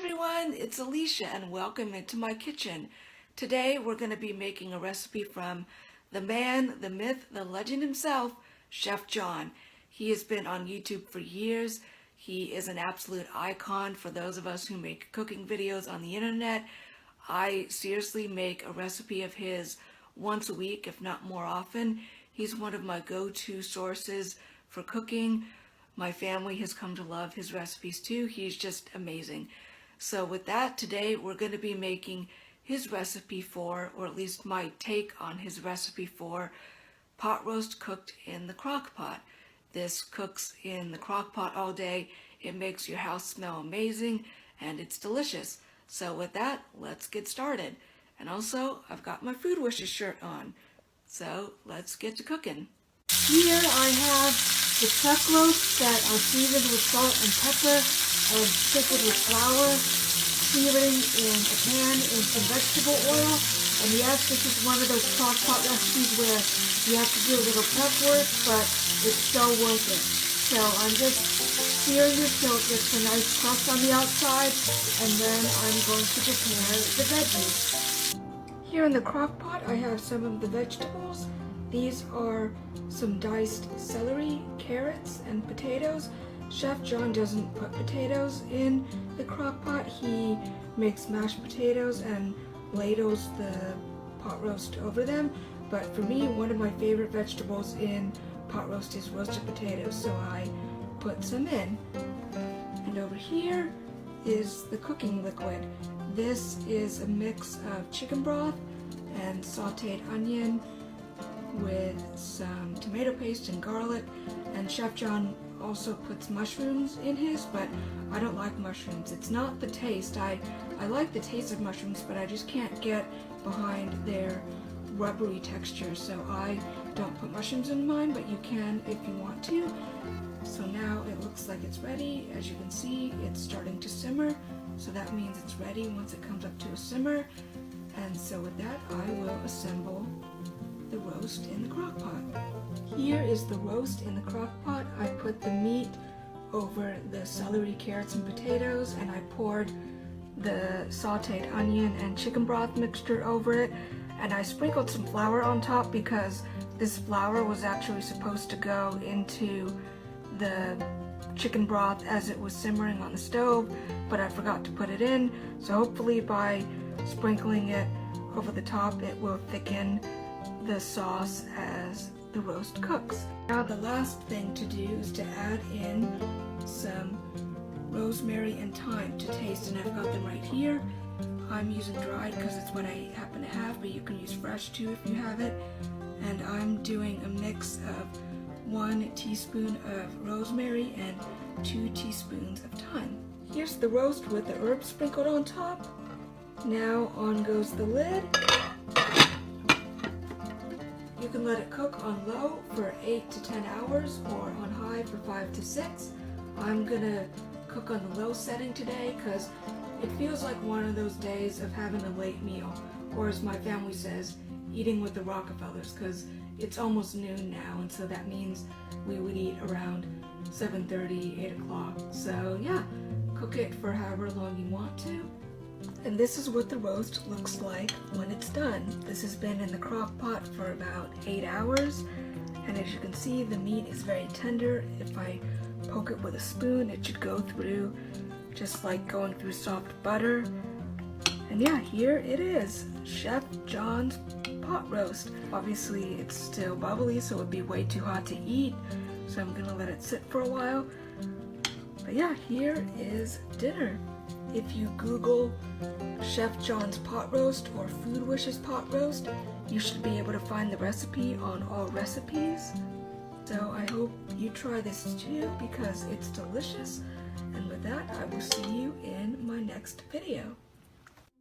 everyone, it's Alicia and welcome into my kitchen. Today we're going to be making a recipe from the man, the myth, the legend himself, Chef John. He has been on YouTube for years. He is an absolute icon for those of us who make cooking videos on the internet. I seriously make a recipe of his once a week, if not more often. He's one of my go-to sources for cooking. My family has come to love his recipes too. He's just amazing. So with that, today we're going to be making his recipe for, or at least my take on his recipe for, pot roast cooked in the crock pot. This cooks in the crock pot all day. It makes your house smell amazing and it's delicious. So with that, let's get started. And also, I've got my Food Wishes shirt on. So let's get to cooking. Here I have the chuck roasts that are seasoned with salt and pepper and sprinkled with flour, searing in a pan in some vegetable oil. And yes, this is one of those crock pot recipes where you have to do a little prep work, but it's so worth it. So I'm just searing this till it gets a nice crust on the outside, and then I'm going to prepare the veggies. Here in the crock pot I have some of the vegetables. These are some diced celery, carrots, and potatoes. Chef John doesn't put potatoes in the crock pot. He makes mashed potatoes and ladles the pot roast over them. But for me, one of my favorite vegetables in pot roast is roasted potatoes, so I put some in. And over here is the cooking liquid. This is a mix of chicken broth and sautéed onion with some tomato paste and garlic, and Chef John also puts mushrooms in his, but I don't like mushrooms. It's not the taste. I like the taste of mushrooms, but I just can't get behind their rubbery texture, so I don't put mushrooms in mine, but you can if you want to. So now it looks like it's ready. As you can see, it's starting to simmer, so that means it's ready once it comes up to a simmer. And so with that, I will assemble the roast in the crock pot. Here is the roast in the crock pot. I put the meat over the celery, carrots, and potatoes, and I poured the sautéed onion and chicken broth mixture over it, and I sprinkled some flour on top because this flour was actually supposed to go into the chicken broth as it was simmering on the stove, but I forgot to put it in, so hopefully by sprinkling it over the top it will thicken the sauce as the roast cooks. Now the last thing to do is to add in some rosemary and thyme to taste, and I've got them right here. I'm using dried because it's what I happen to have, but you can use fresh too if you have it. And I'm doing a mix of 1 teaspoon of rosemary and 2 teaspoons of thyme. Here's the roast with the herbs sprinkled on top. Now on goes the lid. You can let it cook on low for 8 to 10 hours or on high for 5 to 6. I'm gonna cook on the low setting today because it feels like one of those days of having a late meal, or as my family says, eating with the Rockefellers, because it's almost noon now, and so that means we would eat around 7:30, 8 o'clock. So yeah, cook it for however long you want to. And this is what the roast looks like when it's done. This has been in the crock pot for about 8 hours, and as you can see, the meat is very tender. If I poke it with a spoon, it should go through just like going through soft butter. And yeah, here it is, Chef John's pot roast. Obviously it's still bubbly, so it would be way too hot to eat, so I'm gonna let it sit for a while. But yeah, here is dinner. If you Google Chef John's pot roast or Food Wishes pot roast, you should be able to find the recipe on all recipes. So I hope you try this too because it's delicious. And with that, I will see you in my next video.